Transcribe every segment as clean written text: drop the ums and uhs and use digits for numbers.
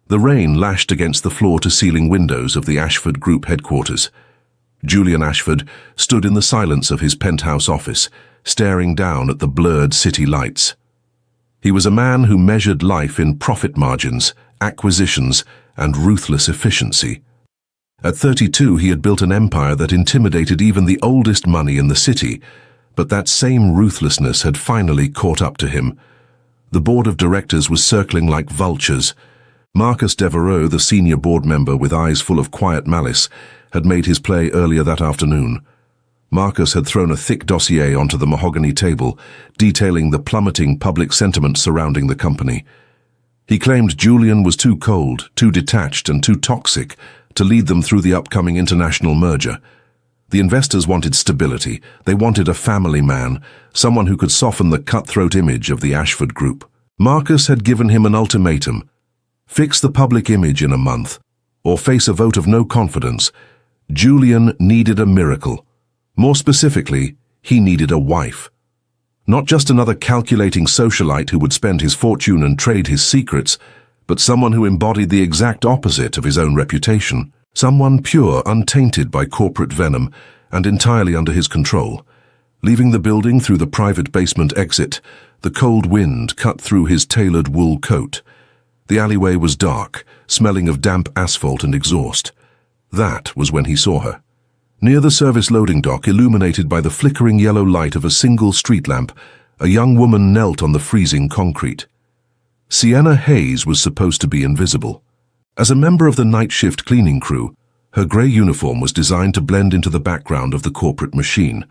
The rain lashed against the floor-to-ceiling windows of the Ashford Group headquarters. Julian Ashford stood in the silence of his penthouse office, staring down at the blurred city lights. He was a man who measured life in profit margins, acquisitions, and ruthless efficiency. At 32, he had built an empire that intimidated even the oldest money in the city, but that same ruthlessness had finally caught up to him. The board of directors was circling like vultures. Marcus Devereux, the senior board member with eyes full of quiet malice, had made his play earlier that afternoon. Marcus had thrown a thick dossier onto the mahogany table, detailing the plummeting public sentiment surrounding the company. He claimed Julian was too cold, too detached, and too toxic to lead them through the upcoming international merger. The investors wanted stability. They wanted a family man, someone who could soften the cutthroat image of the Ashford Group. Marcus had given him an ultimatum: fix the public image in a month, or face a vote of no confidence. Julian needed a miracle. More specifically, he needed a wife. Not just another calculating socialite who would spend his fortune and trade his secrets, but someone who embodied the exact opposite of his own reputation. Someone pure, untainted by corporate venom, and entirely under his control. Leaving the building through the private basement exit, the cold wind cut through his tailored wool coat. The alleyway was dark, smelling of damp asphalt and exhaust. That was when he saw her. Near the service loading dock, illuminated by the flickering yellow light of a single street lamp, a young woman knelt on the freezing concrete. Sienna Hayes was supposed to be invisible. As a member of the night shift cleaning crew, her grey uniform was designed to blend into the background of the corporate machine.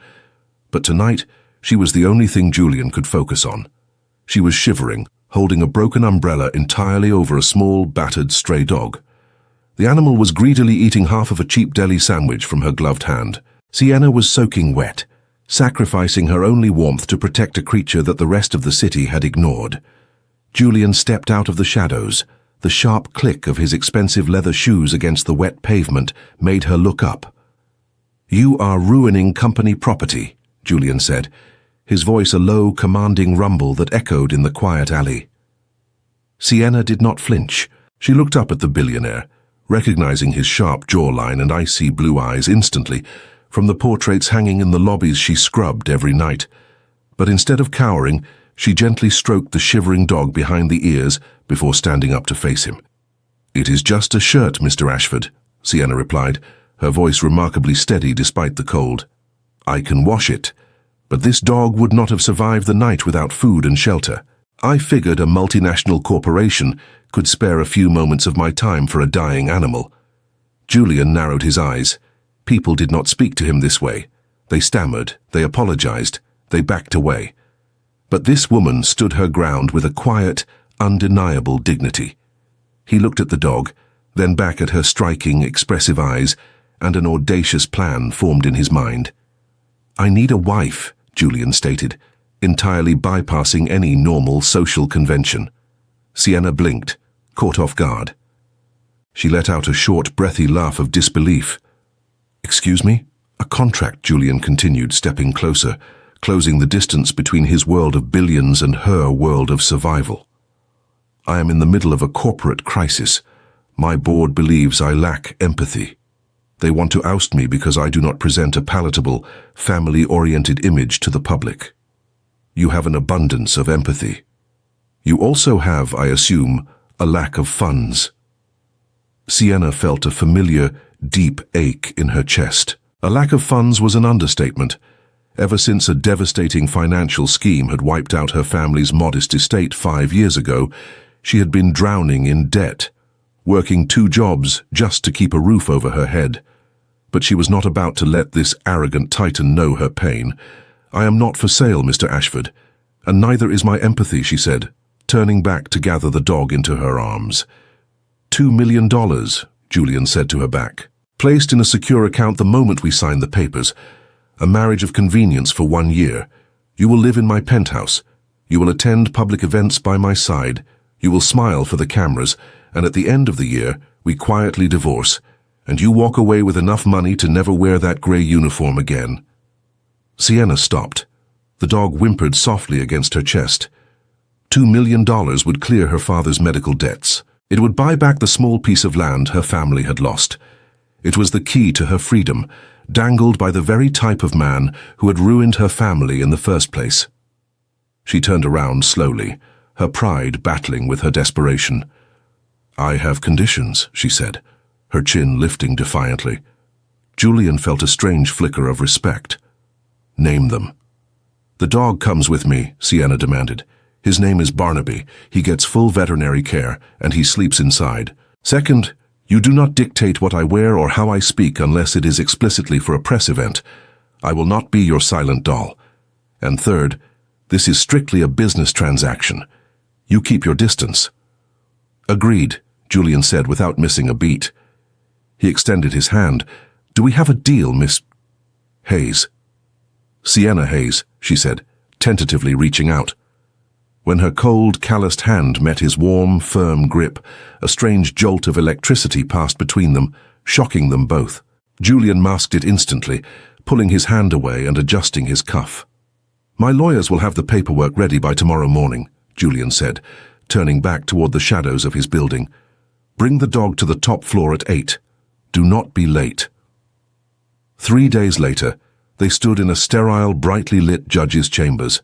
But tonight, she was the only thing Julian could focus on. She was shivering, holding a broken umbrella entirely over a small, battered stray dog. The animal was greedily eating half of a cheap deli sandwich from her gloved hand. Sienna was soaking wet, sacrificing her only warmth to protect a creature that the rest of the city had ignored. Julian stepped out of the shadows. The sharp click of his expensive leather shoes against the wet pavement made her look up. "You are ruining company property," Julian said, his voice a low, commanding rumble that echoed in the quiet alley. Sienna did not flinch. She looked up at the billionaire, recognizing his sharp jawline and icy blue eyes instantly from the portraits hanging in the lobbies she scrubbed every night. But instead of cowering, she gently stroked the shivering dog behind the ears before standing up to face him. "It is just a shirt, Mr. Ashford," Sienna replied, her voice remarkably steady despite the cold. "I can wash it, but this dog would not have survived the night without food and shelter. I figured a multinational corporation could spare a few moments of my time for a dying animal." Julian narrowed his eyes. People did not speak to him this way. They stammered, they apologized, they backed away. But this woman stood her ground with a quiet, undeniable dignity. He looked at the dog, then back at her striking, expressive eyes, and an audacious plan formed in his mind. "I need a wife," Julian stated, entirely bypassing any normal social convention. Sienna blinked, caught off guard. She let out a short, breathy laugh of disbelief. "Excuse me?" "A contract," Julian continued, stepping closer, closing the distance between his world of billions and her world of survival. "I am in the middle of a corporate crisis. My board believes I lack empathy. They want to oust me because I do not present a palatable, family-oriented image to the public. You have an abundance of empathy. You also have, I assume, a lack of funds." Sienna felt a familiar, deep ache in her chest. A lack of funds was an understatement. Ever since a devastating financial scheme had wiped out her family's modest estate 5 years ago, she had been drowning in debt, working 2 jobs just to keep a roof over her head. But she was not about to let this arrogant titan know her pain. "I am not for sale, Mr. Ashford, and neither is my empathy," she said, turning back to gather the dog into her arms. $2 million, Julian said to her back, "placed in a secure account the moment we sign the papers. A marriage of convenience for 1 year. You will live in my penthouse. You will attend public events by my side. You will smile for the cameras, and at the end of the year, we quietly divorce, and you walk away with enough money to never wear that grey uniform again." Sienna stopped. The dog whimpered softly against her chest. $2 million would clear her father's medical debts. It would buy back the small piece of land her family had lost. It was the key to her freedom, dangled by the very type of man who had ruined her family in the first place. She turned around slowly, her pride battling with her desperation. "I have conditions," she said, her chin lifting defiantly. Julian felt a strange flicker of respect. "Name them." "The dog comes with me," Sienna demanded. "His name is Barnaby. He gets full veterinary care, and he sleeps inside. Second, you do not dictate what I wear or how I speak unless it is explicitly for a press event. I will not be your silent doll. And third, this is strictly a business transaction. You keep your distance." "Agreed," Julian said without missing a beat. He extended his hand. "Do we have a deal, Miss Hayes?" "Sienna Hayes," she said, tentatively reaching out. When her cold, calloused hand met his warm, firm grip, a strange jolt of electricity passed between them, shocking them both. Julian masked it instantly, pulling his hand away and adjusting his cuff. "My lawyers will have the paperwork ready by tomorrow morning," Julian said, turning back toward the shadows of his building. "Bring the dog to the top floor at 8. Do not be late." 3 days later, they stood in a sterile, brightly lit judge's chambers.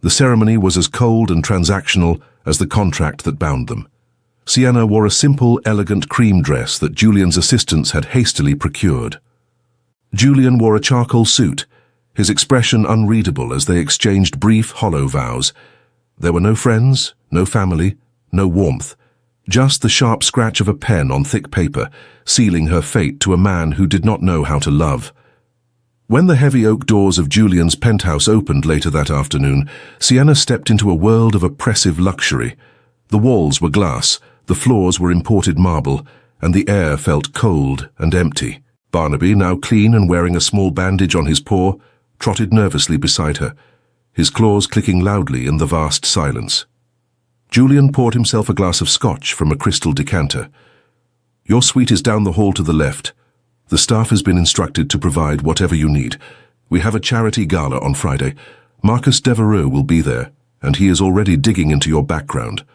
The ceremony was as cold and transactional as the contract that bound them. Sienna wore a simple, elegant cream dress that Julian's assistants had hastily procured. Julian wore a charcoal suit, his expression unreadable as they exchanged brief, hollow vows. There were no friends, no family, no warmth, just the sharp scratch of a pen on thick paper, sealing her fate to a man who did not know how to love. When the heavy oak doors of Julian's penthouse opened later that afternoon, Sienna stepped into a world of oppressive luxury. The walls were glass, the floors were imported marble, and the air felt cold and empty. Barnaby, now clean and wearing a small bandage on his paw, trotted nervously beside her, his claws clicking loudly in the vast silence. Julian poured himself a glass of scotch from a crystal decanter. "Your suite is down the hall to the left. The staff has been instructed to provide whatever you need. We have a charity gala on Friday. Marcus Devereux will be there, and he is already digging into your background."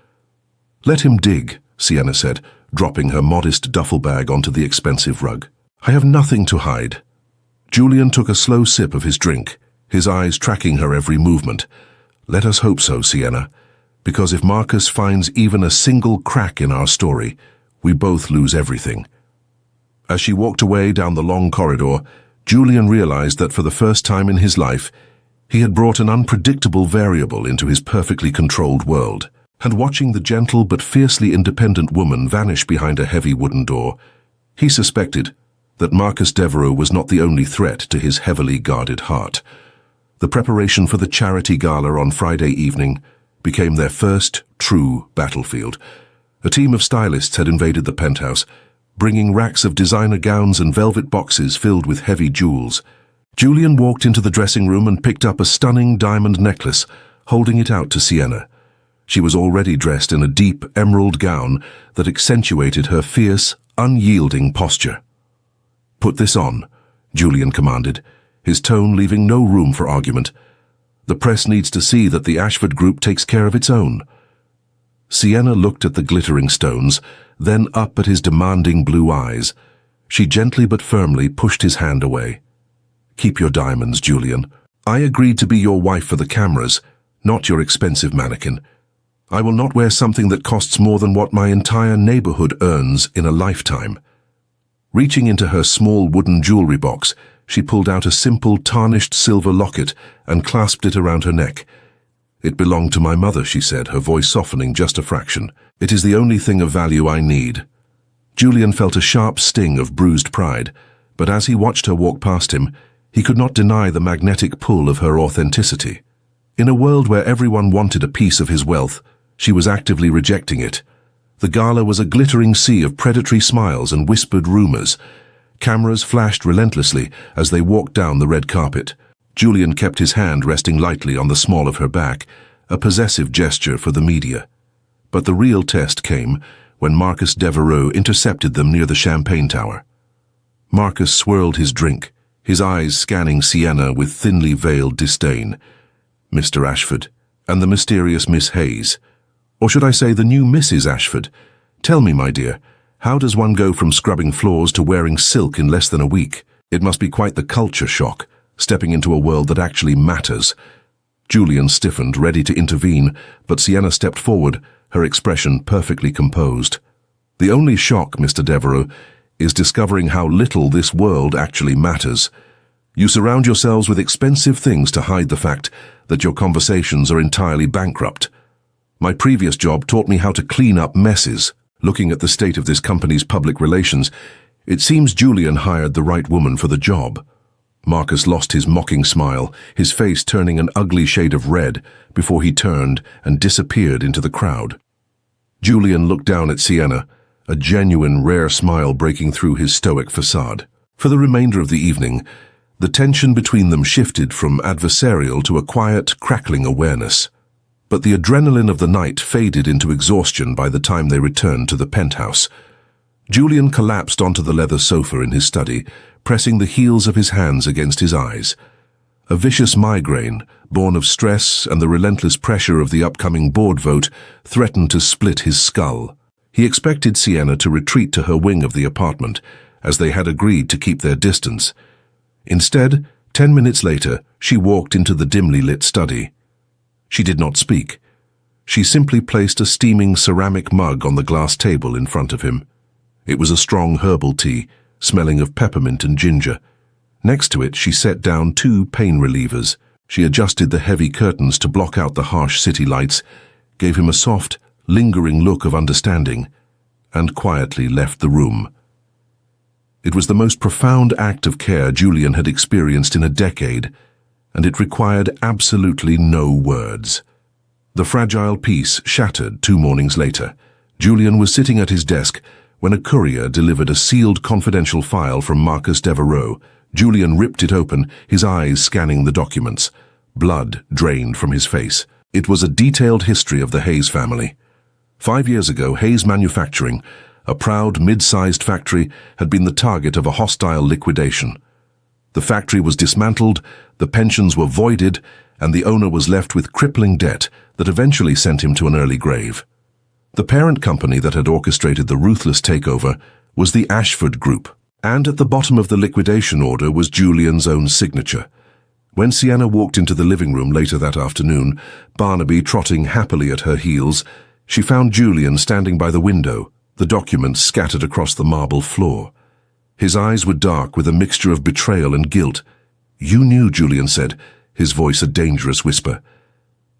"Let him dig," Sienna said, dropping her modest duffel bag onto the expensive rug. "I have nothing to hide." Julian took a slow sip of his drink, his eyes tracking her every movement. "Let us hope so, Sienna, because if Marcus finds even a single crack in our story, we both lose everything." As she walked away down the long corridor, Julian realized that for the first time in his life, he had brought an unpredictable variable into his perfectly controlled world. And watching the gentle but fiercely independent woman vanish behind a heavy wooden door, he suspected that Marcus Devereux was not the only threat to his heavily guarded heart. The preparation for the charity gala on Friday evening became their first true battlefield. A team of stylists had invaded the penthouse, bringing racks of designer gowns and velvet boxes filled with heavy jewels. Julian walked into the dressing room and picked up a stunning diamond necklace, holding it out to Sienna. She was already dressed in a deep emerald gown that accentuated her fierce, unyielding posture. "Put this on," Julian commanded, his tone leaving no room for argument. "The press needs to see that the Ashford Group takes care of its own." Sienna looked at the glittering stones, then up at his demanding blue eyes. She gently but firmly pushed his hand away. "Keep your diamonds, Julian. I agreed to be your wife for the cameras, not your expensive mannequin. I will not wear something that costs more than what my entire neighborhood earns in a lifetime." Reaching into her small wooden jewelry box, she pulled out a simple tarnished silver locket and clasped it around her neck. "It belonged to my mother," she said, her voice softening just a fraction. "It is the only thing of value I need." Julian felt a sharp sting of bruised pride, but as he watched her walk past him, he could not deny the magnetic pull of her authenticity. In a world where everyone wanted a piece of his wealth, she was actively rejecting it. The gala was a glittering sea of predatory smiles and whispered rumors. Cameras flashed relentlessly as they walked down the red carpet. Julian kept his hand resting lightly on the small of her back, a possessive gesture for the media. But the real test came when Marcus Devereux intercepted them near the champagne tower. Marcus swirled his drink, his eyes scanning Sienna with thinly veiled disdain. Mr. Ashford, and the mysterious Miss Hayes, or should I say the new Mrs. Ashford, Tell me, my dear, how does one go from scrubbing floors to wearing silk in less than a week? It must be quite the culture shock, stepping into a world that actually matters. Julian stiffened, ready to intervene, but Sienna stepped forward, her expression perfectly composed. The only shock, Mr. Devereux, is discovering how little this world actually matters. You surround yourselves with expensive things to hide the fact that your conversations are entirely bankrupt. My previous job taught me how to clean up messes. Looking at the state of this company's public relations, it seems Julian hired the right woman for the job. Marcus lost his mocking smile, his face turning an ugly shade of red before he turned and disappeared into the crowd. Julian looked down at Sienna, a genuine, rare smile breaking through his stoic facade. For the remainder of the evening, the tension between them shifted from adversarial to a quiet, crackling awareness. But the adrenaline of the night faded into exhaustion by the time they returned to the penthouse. Julian collapsed onto the leather sofa in his study, pressing the heels of his hands against his eyes. A vicious migraine, born of stress and the relentless pressure of the upcoming board vote, threatened to split his skull. He expected Sienna to retreat to her wing of the apartment, as they had agreed to keep their distance. Instead, 10 minutes later, she walked into the dimly lit study. She did not speak. She simply placed a steaming ceramic mug on the glass table in front of him. It was a strong herbal tea, smelling of peppermint and ginger. Next to it, she set down 2 pain relievers. She adjusted the heavy curtains to block out the harsh city lights, gave him a soft, lingering look of understanding, and quietly left the room. It was the most profound act of care Julian had experienced in a decade, and it required absolutely no words. The fragile peace shattered 2 mornings later. Julian was sitting at his desk when a courier delivered a sealed confidential file from Marcus Devereux. Julian ripped it open, his eyes scanning the documents. Blood drained from his face. It was a detailed history of the Hayes family. 5 years ago, Hayes Manufacturing, a proud mid-sized factory, had been the target of a hostile liquidation. The factory was dismantled, the pensions were voided, and the owner was left with crippling debt that eventually sent him to an early grave. The parent company that had orchestrated the ruthless takeover was the Ashford Group, and at the bottom of the liquidation order was Julian's own signature. When Sienna walked into the living room later that afternoon, Barnaby trotting happily at her heels, she found Julian standing by the window, the documents scattered across the marble floor. His eyes were dark with a mixture of betrayal and guilt. "You knew," Julian said, his voice a dangerous whisper.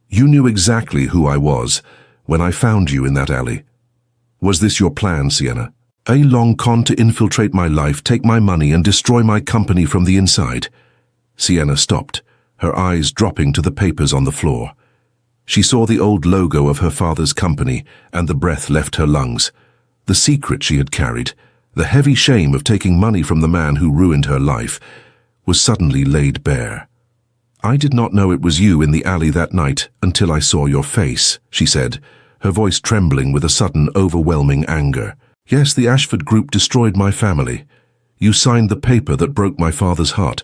"You knew exactly who I was when I found you in that alley. Was this your plan, Sienna? A long con to infiltrate my life, take my money, and destroy my company from the inside?" Sienna stopped, her eyes dropping to the papers on the floor. She saw the old logo of her father's company, and the breath left her lungs. The secret she had carried, the heavy shame of taking money from the man who ruined her life, was suddenly laid bare. "I did not know it was you in the alley that night until I saw your face," she said, her voice trembling with a sudden, overwhelming anger. "Yes, the Ashford Group destroyed my family. You signed the paper that broke my father's heart,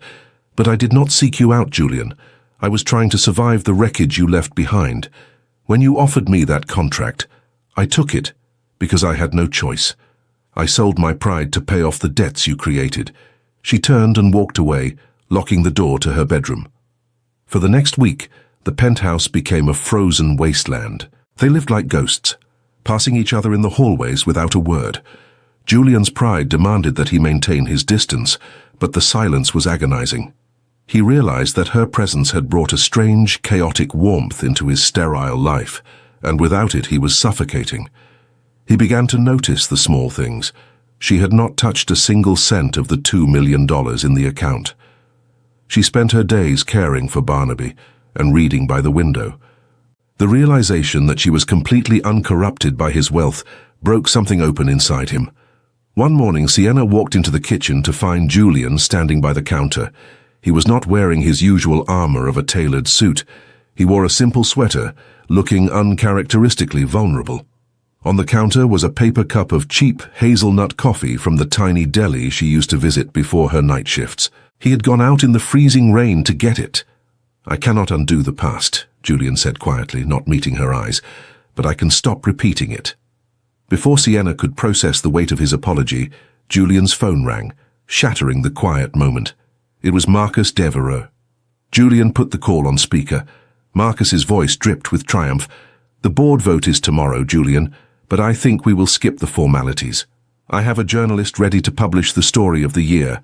but I did not seek you out, Julian. I was trying to survive the wreckage you left behind. When you offered me that contract, I took it because I had no choice. I sold my pride to pay off the debts you created." She turned and walked away, locking the door to her bedroom. For the next week, the penthouse became a frozen wasteland. They lived like ghosts, passing each other in the hallways without a word. Julian's pride demanded that he maintain his distance, but the silence was agonizing. He realized that her presence had brought a strange, chaotic warmth into his sterile life, and without it he was suffocating. He began to notice the small things. She had not touched a single cent of the $2 million in the account. She spent her days caring for Barnaby and reading by the window. The realization that she was completely uncorrupted by his wealth broke something open inside him. One morning, Sienna walked into the kitchen to find Julian standing by the counter. He was not wearing his usual armor of a tailored suit. He wore a simple sweater, looking uncharacteristically vulnerable. On the counter was a paper cup of cheap hazelnut coffee from the tiny deli she used to visit before her night shifts. He had gone out in the freezing rain to get it. "I cannot undo the past," Julian said quietly, not meeting her eyes, "but I can stop repeating it." Before Sienna could process the weight of his apology, Julian's phone rang, shattering the quiet moment. It was Marcus Devereux. Julian put the call on speaker. Marcus's voice dripped with triumph. "The board vote is tomorrow, Julian, but I think we will skip the formalities. I have a journalist ready to publish the story of the year.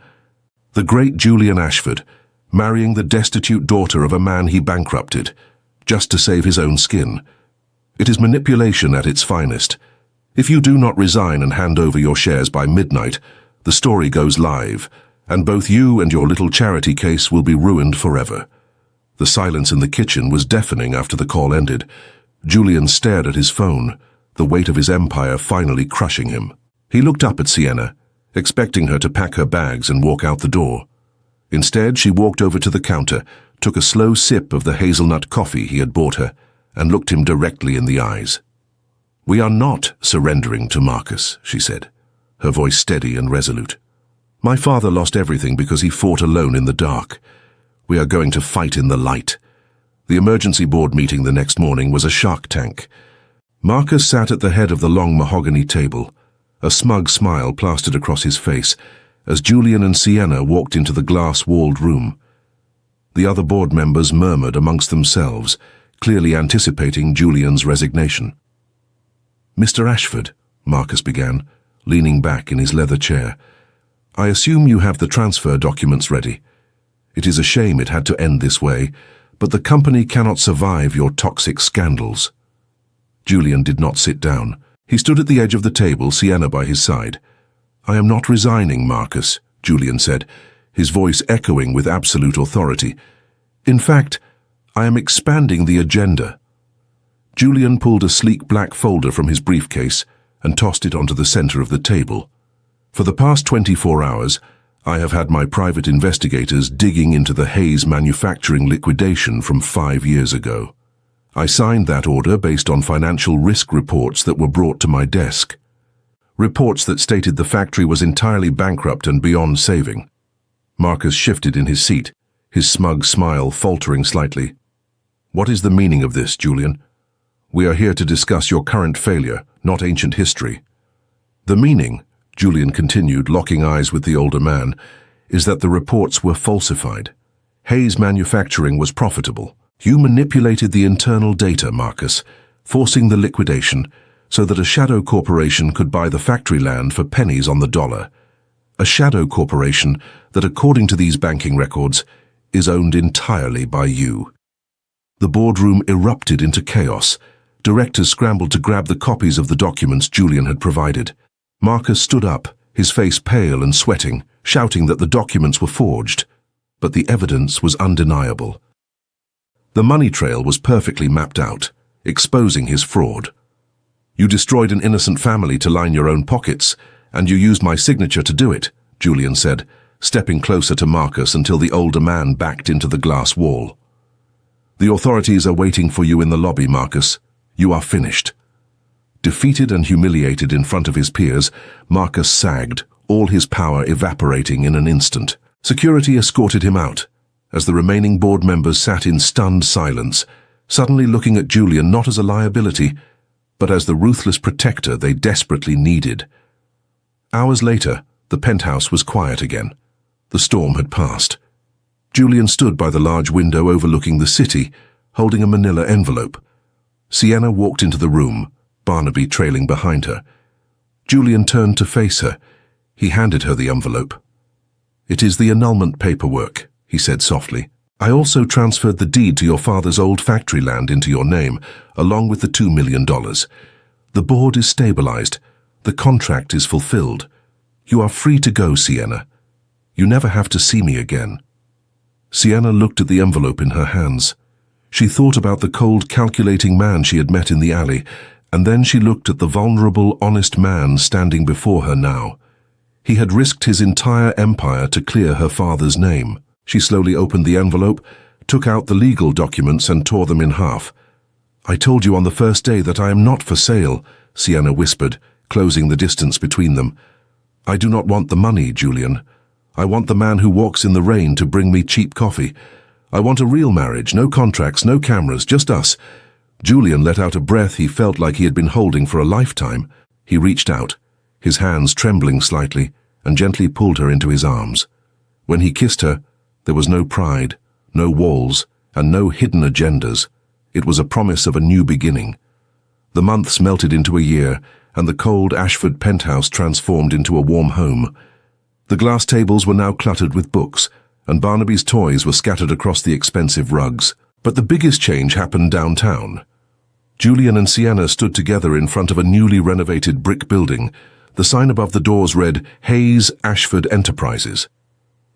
The great Julian Ashford, marrying the destitute daughter of a man he bankrupted, just to save his own skin. It is manipulation at its finest. If you do not resign and hand over your shares by midnight, the story goes live, and both you and your little charity case will be ruined forever." The silence in the kitchen was deafening after the call ended. Julian stared at his phone, the weight of his empire finally crushing him. He looked up at Sienna, expecting her to pack her bags and walk out the door. Instead, she walked over to the counter, took a slow sip of the hazelnut coffee he had bought her, and looked him directly in the eyes. "We are not surrendering to Marcus," she said, her voice steady and resolute. "My father lost everything because he fought alone in the dark. We are going to fight in the light." The emergency board meeting the next morning was a shark tank. Marcus sat at the head of the long mahogany table, a smug smile plastered across his face, as Julian and Sienna walked into the glass-walled room. The other board members murmured amongst themselves, clearly anticipating Julian's resignation. "Mr. Ashford," Marcus began, leaning back in his leather chair, "I assume you have the transfer documents ready. It is a shame it had to end this way, but the company cannot survive your toxic scandals." Julian did not sit down. He stood at the edge of the table, Sienna by his side. "I am not resigning, Marcus," Julian said, his voice echoing with absolute authority. "In fact, I am expanding the agenda." Julian pulled a sleek black folder from his briefcase and tossed it onto the center of the table. "For the past 24 hours, I have had my private investigators digging into the Hayes manufacturing liquidation from 5 years ago. I signed that order based on financial risk reports that were brought to my desk. Reports that stated the factory was entirely bankrupt and beyond saving." Marcus shifted in his seat, his smug smile faltering slightly. "What is the meaning of this, Julian? We are here to discuss your current failure, not ancient history." "The meaning," Julian continued, locking eyes with the older man, "is that the reports were falsified. Hayes Manufacturing was profitable. You manipulated the internal data, Marcus, forcing the liquidation so that a shadow corporation could buy the factory land for pennies on the dollar. A shadow corporation that, according to these banking records, is owned entirely by you." The boardroom erupted into chaos. Directors scrambled to grab the copies of the documents Julian had provided. Marcus stood up, his face pale and sweating, shouting that the documents were forged. But the evidence was undeniable. The money trail was perfectly mapped out, exposing his fraud. "You destroyed an innocent family to line your own pockets, and you used my signature to do it," Julian said, stepping closer to Marcus until the older man backed into the glass wall. "The authorities are waiting for you in the lobby, Marcus. You are finished." Defeated and humiliated in front of his peers, Marcus sagged, all his power evaporating in an instant. Security escorted him out, as the remaining board members sat in stunned silence, suddenly looking at Julian not as a liability, but as the ruthless protector they desperately needed. Hours later, the penthouse was quiet again. The storm had passed. Julian stood by the large window overlooking the city, holding a manila envelope. Sienna walked into the room, Barnaby trailing behind her. Julian turned to face her. He handed her the envelope. "It is the annulment paperwork," he said softly. "I also transferred the deed to your father's old factory land into your name, along with the $2 million. The board is stabilized. The contract is fulfilled. You are free to go, Sienna. You never have to see me again." Sienna looked at the envelope in her hands. She thought about the cold, calculating man she had met in the alley, and then she looked at the vulnerable, honest man standing before her now. He had risked his entire empire to clear her father's name. She slowly opened the envelope, took out the legal documents and tore them in half. "I told you on the first day that I am not for sale," Sienna whispered, closing the distance between them. "I do not want the money, Julian. I want the man who walks in the rain to bring me cheap coffee. I want a real marriage, no contracts, no cameras, just us." Julian let out a breath he felt like he had been holding for a lifetime. He reached out, his hands trembling slightly, and gently pulled her into his arms. When he kissed her, there was no pride, no walls, and no hidden agendas. It was a promise of a new beginning. The months melted into a year, and the cold Ashford penthouse transformed into a warm home. The glass tables were now cluttered with books, and Barnaby's toys were scattered across the expensive rugs. But the biggest change happened downtown. Julian and Sienna stood together in front of a newly renovated brick building. The sign above the doors read, Hayes Ashford Enterprises.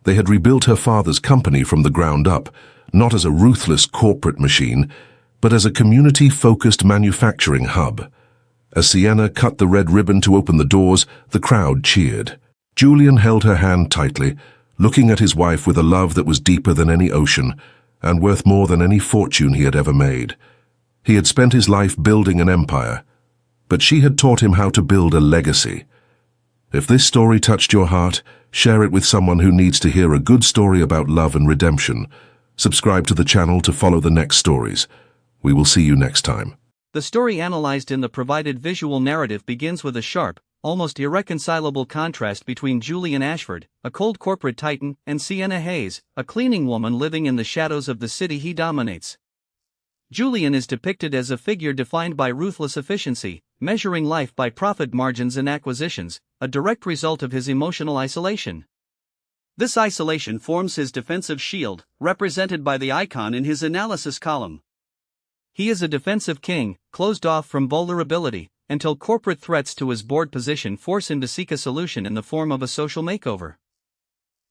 They had rebuilt her father's company from the ground up, not as a ruthless corporate machine, but as a community-focused manufacturing hub. As Sienna cut the red ribbon to open the doors, the crowd cheered. Julian held her hand tightly, looking at his wife with a love that was deeper than any ocean, and worth more than any fortune he had ever made. He had spent his life building an empire, but she had taught him how to build a legacy. If this story touched your heart, share it with someone who needs to hear a good story about love and redemption. Subscribe to the channel to follow the next stories. We will see you next time. The story analyzed in the provided visual narrative begins with a sharp, almost irreconcilable contrast between Julian Ashford, a cold corporate titan, and Sienna Hayes, a cleaning woman living in the shadows of the city he dominates. Julian is depicted as a figure defined by ruthless efficiency, measuring life by profit margins and acquisitions, a direct result of his emotional isolation. This isolation forms his defensive shield, represented by the icon in his analysis column. He is a defensive king, closed off from vulnerability, until corporate threats to his board position force him to seek a solution in the form of a social makeover.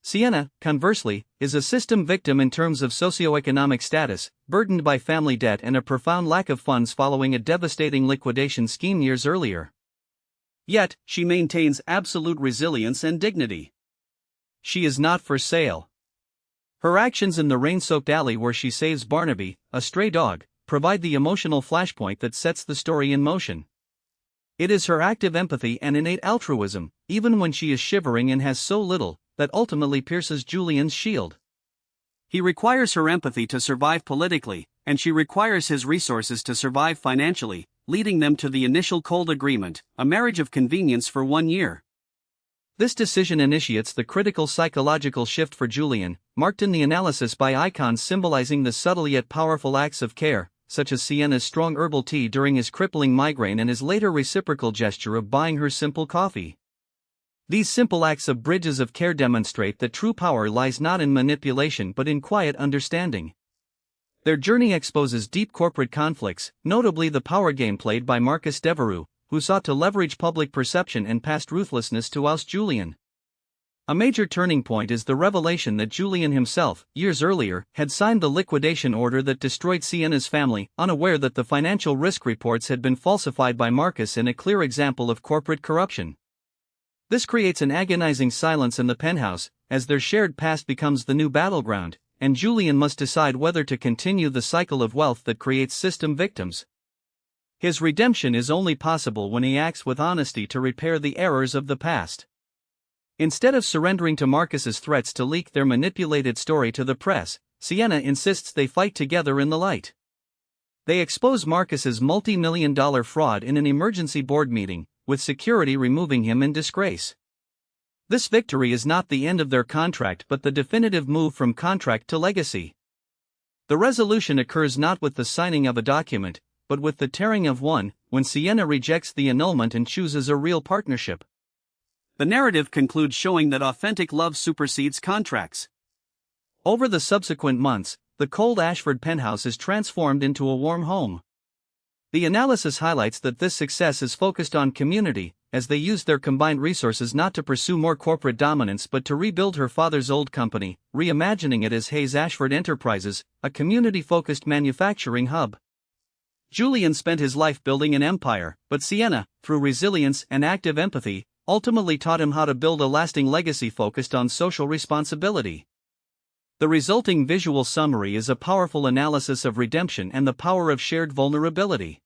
Sienna, conversely, is a system victim in terms of socioeconomic status, burdened by family debt and a profound lack of funds following a devastating liquidation scheme years earlier. Yet, she maintains absolute resilience and dignity. She is not for sale. Her actions in the rain-soaked alley where she saves Barnaby, a stray dog, provide the emotional flashpoint that sets the story in motion. It is her active empathy and innate altruism, even when she is shivering and has so little, that ultimately pierces Julian's shield. He requires her empathy to survive politically, and she requires his resources to survive financially, leading them to the initial cold agreement, a marriage of convenience for 1 year. This decision initiates the critical psychological shift for Julian, marked in the analysis by icons symbolizing the subtle yet powerful acts of care, such as Sienna's strong herbal tea during his crippling migraine and his later reciprocal gesture of buying her simple coffee. These simple acts of bridges of care demonstrate that true power lies not in manipulation but in quiet understanding. Their journey exposes deep corporate conflicts, notably the power game played by Marcus Devereux, who sought to leverage public perception and past ruthlessness to oust Julian. A major turning point is the revelation that Julian himself, years earlier, had signed the liquidation order that destroyed Sienna's family, unaware that the financial risk reports had been falsified by Marcus in a clear example of corporate corruption. This creates an agonizing silence in the penthouse, as their shared past becomes the new battleground, and Julian must decide whether to continue the cycle of wealth that creates system victims. His redemption is only possible when he acts with honesty to repair the errors of the past. Instead of surrendering to Marcus's threats to leak their manipulated story to the press, Sienna insists they fight together in the light. They expose Marcus's multi-million-dollar fraud in an emergency board meeting, with security removing him in disgrace. This victory is not the end of their contract but the definitive move from contract to legacy. The resolution occurs not with the signing of a document, but with the tearing of one, when Sienna rejects the annulment and chooses a real partnership. The narrative concludes showing that authentic love supersedes contracts. Over the subsequent months, the cold Ashford penthouse is transformed into a warm home. The analysis highlights that this success is focused on community, as they used their combined resources not to pursue more corporate dominance but to rebuild her father's old company, reimagining it as Hayes Ashford Enterprises, a community-focused manufacturing hub. Julian spent his life building an empire, but Sienna, through resilience and active empathy, ultimately taught him how to build a lasting legacy focused on social responsibility. The resulting visual summary is a powerful analysis of redemption and the power of shared vulnerability.